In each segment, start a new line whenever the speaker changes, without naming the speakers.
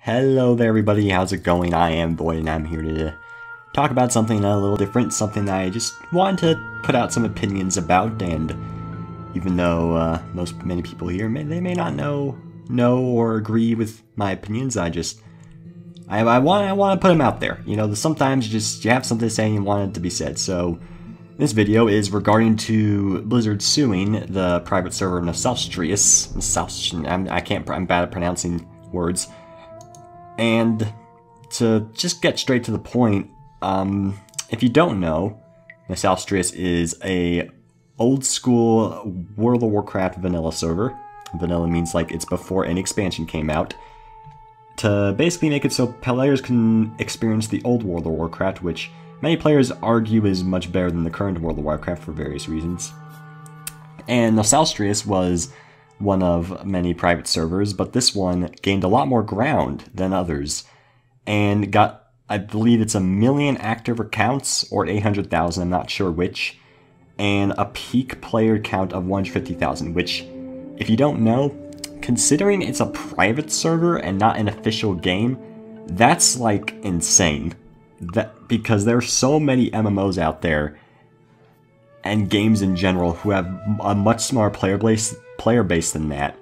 Hello there everybody, how's it going? I am Boyd and I'm here to talk about something a little different, something that I just wanted to put out some opinions about, and even though many people here may not know or agree with my opinions, I want to put them out there. You know, sometimes you have something to say and you want it to be said. So this video is regarding to Blizzard suing the private server Nostalrius. I'm bad at pronouncing words. And to just get straight to the point, if you don't know, Nostalrius is a old school World of Warcraft vanilla server. Vanilla means like it's before any expansion came out. To basically make it so players can experience the old World of Warcraft, which many players argue is much better than the current World of Warcraft for various reasons. And Nostalrius was one of many private servers, but this one gained a lot more ground than others, and got, I believe it's 1 million active accounts, or 800,000, I'm not sure which, and a peak player count of 150,000, which, if you don't know, considering it's a private server and not an official game, that's like insane. Because there are so many MMOs out there, and games in general, who have a much smaller player base than that.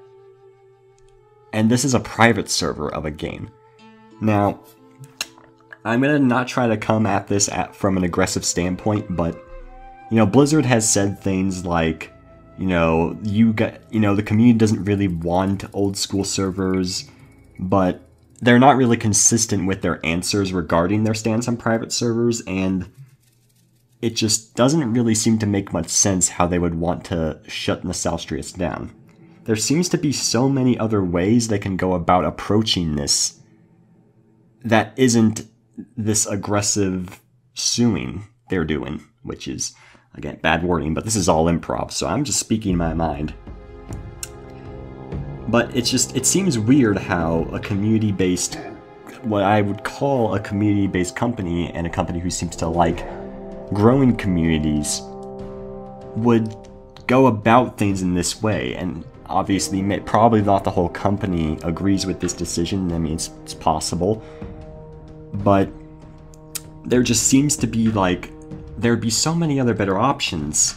And this is a private server of a game. Now, I'm gonna not try to come at this from an aggressive standpoint, but you know, Blizzard has said things like, the community doesn't really want old school servers, but they're not really consistent with their answers regarding their stance on private servers, and it just doesn't really seem to make much sense how they would want to shut Nostalrius down. There seems to be so many other ways they can go about approaching this that isn't this aggressive suing they're doing, which is, again, bad wording, but this is all improv, so I'm just speaking my mind. But it seems weird how a community-based, what I would call a community-based company, and a company who seems to like growing communities, would go about things in this way. And obviously, probably not the whole company agrees with this decision. I mean, it's possible. But there just seems to be like, there'd be so many other better options.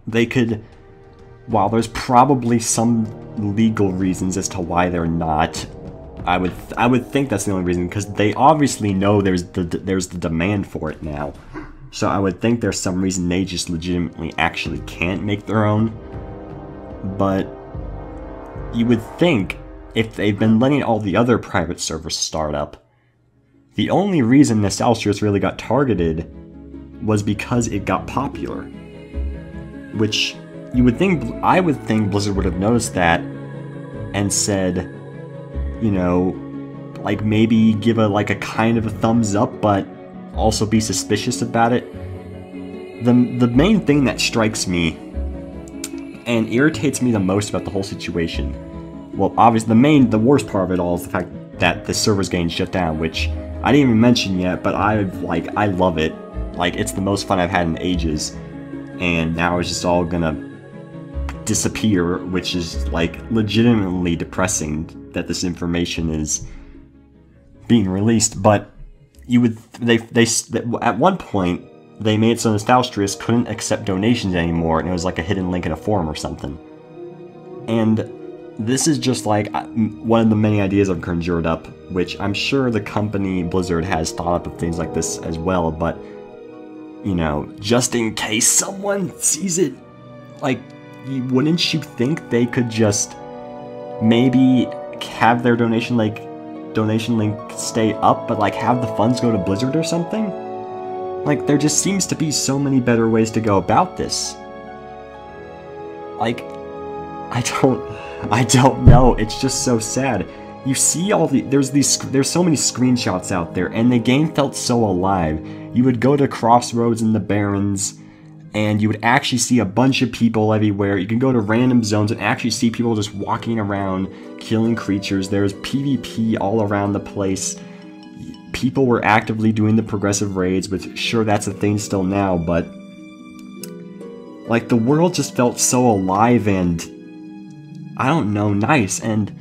They could, while there's probably some legal reasons as to why they're not, I would think that's the only reason, because they obviously know there's the demand for it now. So I would think there's some reason they just legitimately actually can't make their own. But you would think, if they've been letting all the other private servers start up, the only reason Nostalrius really got targeted was because it got popular. Which I would think Blizzard would have noticed that and said, you know, like maybe give a kind of a thumbs up, but also be suspicious about it. The main thing that strikes me and irritates me the most about the whole situation, well, obviously the worst part of it all is the fact that the server's getting shut down, which I didn't even mention yet, but I love it. Like, it's the most fun I've had in ages, and now it's just all gonna disappear, which is like legitimately depressing that this information is being released. But at one point they made it so Nostalrius couldn't accept donations anymore, and it was like a hidden link in a forum or something. And this is just like one of the many ideas I've conjured up, which I'm sure the company Blizzard has thought up of things like this as well, but you know, just in case someone sees it, like, wouldn't you think they could just maybe have their donation link stay up, but like have the funds go to Blizzard or something? Like, there just seems to be so many better ways to go about this. Like, I don't know. It's just so sad. You see there's so many screenshots out there, and the game felt so alive. You would go to Crossroads in the Barrens, and you would actually see a bunch of people everywhere. You can go to random zones and actually see people just walking around, killing creatures. There's PvP all around the place. People were actively doing the progressive raids, which, sure, that's a thing still now, but like, the world just felt so alive and, I don't know, nice. And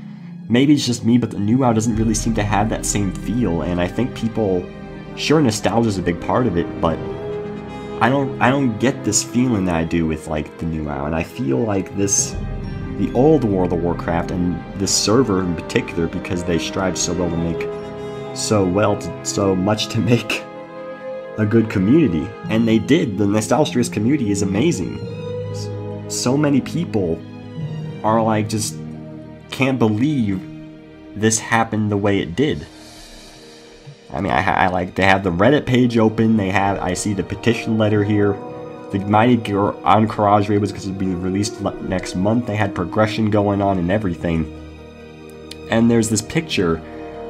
maybe it's just me, but the new WoW doesn't really seem to have that same feel, and I think people, sure, nostalgia is a big part of it, but I don't get this feeling that I do with, like, the new WoW, and I feel like the old World of Warcraft, and this server in particular, because they strive so much to make a good community, and they did. The Nostalrius community is amazing. So many people are like, just can't believe this happened the way it did. I mean, I like, they have the Reddit page open, I see the petition letter here, the Mighty Encourage raid was going to be released next month, they had progression going on and everything. And there's this picture,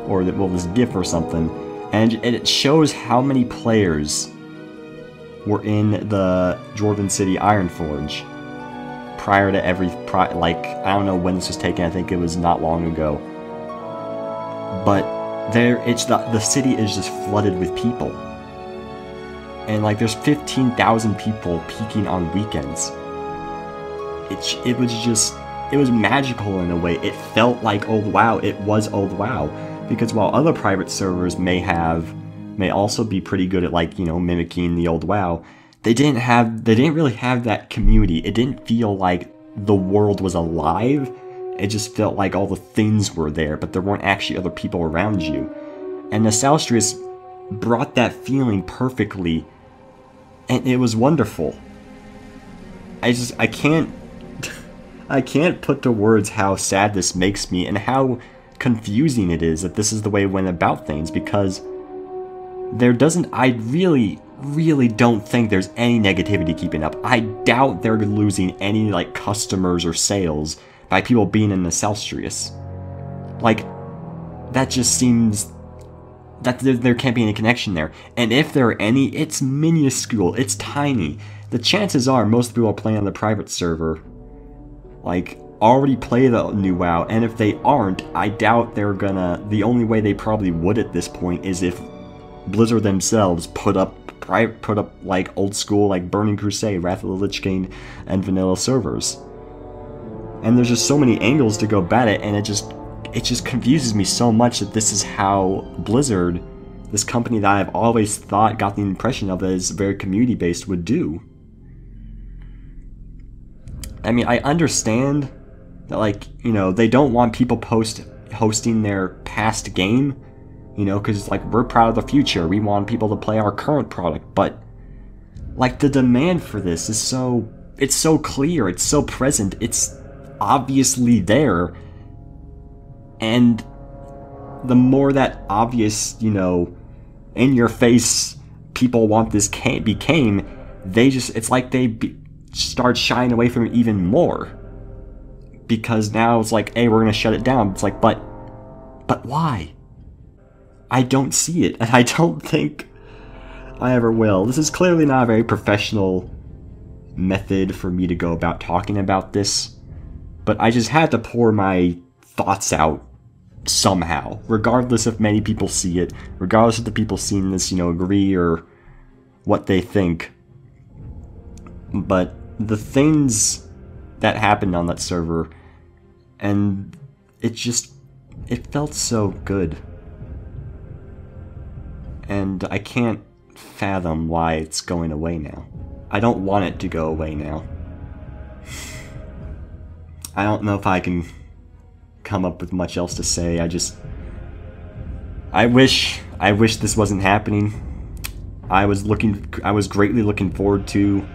or this GIF or something, and it shows how many players were in the Dwarven City Ironforge prior to I don't know when this was taken, I think it was not long ago. But the city is just flooded with people. And like there's 15,000 people peaking on weekends. It was magical in a way. It felt like old WoW. It was old WoW. Because while other private servers may also be pretty good at, like, you know, mimicking the old WoW, they didn't really have that community. It didn't feel like the world was alive. It just felt like all the things were there, but there weren't actually other people around you. And Nostalrius brought that feeling perfectly, and it was wonderful. I can't put to words how sad this makes me, and how confusing it is that this is the way it went about things, because I really don't think there's any negativity keeping up. I doubt they're losing any, like, customers or sales by people being in Nostalrius. Like, that just seems that there can't be any connection there. And if there are any, it's minuscule, it's tiny. The chances are most people are playing on the private server, like, already play the new WoW, and if they aren't, I doubt they're gonna, the only way they probably would at this point is if Blizzard themselves put up like old school, like Burning Crusade, Wrath of the Lich King, and vanilla servers. And there's just so many angles to go about it, and it just confuses me so much that this is how Blizzard, this company that I've always thought, got the impression of as very community based, would do. I mean, I understand that, like, you know, they don't want people hosting their past game, you know, because, like, we're proud of the future, we want people to play our current product, but, like, the demand for this is it's so clear, it's so present, it's obviously there, and the more that obvious, you know, in your face people want this became, it's like they start shying away from it even more. Because now it's like, hey, we're gonna shut it down. It's like, but why? I don't see it, and I don't think I ever will. This is clearly not a very professional method for me to go about talking about this, but I just had to pour my thoughts out somehow, regardless if many people see it, regardless if the people seeing this, you know, agree or what they think. But the things that happened on that server, and it felt so good. And I can't fathom why it's going away now. I don't want it to go away now. I don't know if I can come up with much else to say. I wish this wasn't happening. I was greatly looking forward to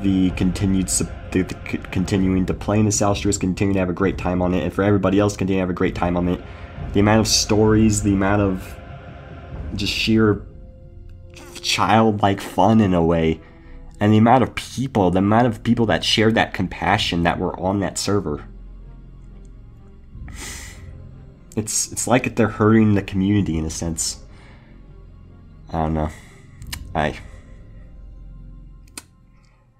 the continuing to play Nostalrius, continuing to have a great time on it, and for everybody else continue to have a great time on it. The amount of stories, the amount of just sheer childlike fun in a way, and the amount of people that shared that compassion that were on that server. It's like they're hurting the community in a sense. I don't know.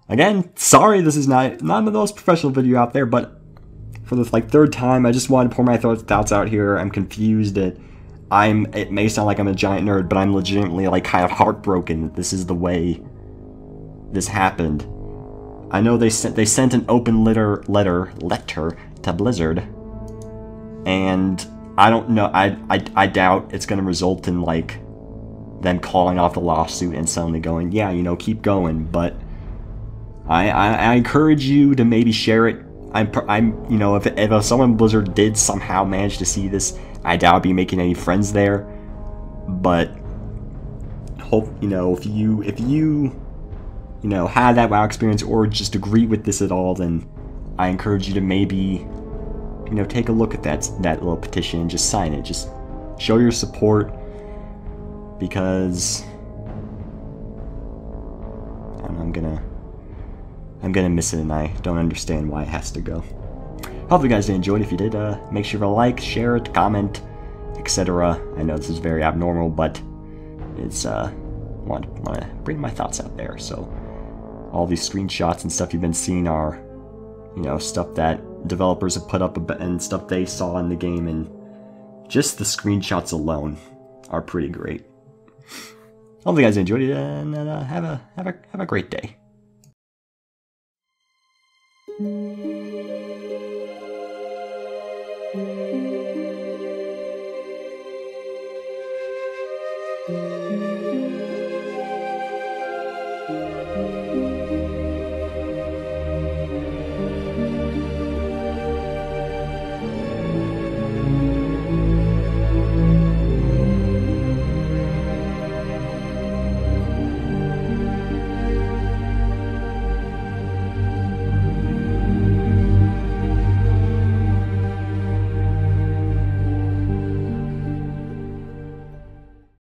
Again, sorry this is not the most professional video out there, but for the third time, I just wanted to pour my thoughts out here. I'm confused. It may sound like I'm a giant nerd, but I'm legitimately kind of heartbroken that this is the way this happened. I know they sent an open letter to Blizzard, And I don't know, I doubt it's going to result in, like, them calling off the lawsuit and suddenly going, yeah, you know, keep going, but I encourage you to maybe share it. I'm you know, if someone Blizzard did somehow manage to see this, I doubt I'd be making any friends there, but hope, you know, if you know, had that WoW experience or just agree with this at all, then I encourage you to maybe, you know, take a look at that little petition and just sign it. Just show your support, because I'm gonna miss it, and I don't understand why it has to go. Hope you guys enjoyed. If you did, make sure to like, share it, comment, etc. I know this is very abnormal, but it's want to bring my thoughts out there. So all these screenshots and stuff you've been seeing are, you know, stuff that developers have put up and stuff they saw in the game, and just the screenshots alone are pretty great. Hope you guys enjoyed it, and have a great day.
Thank you.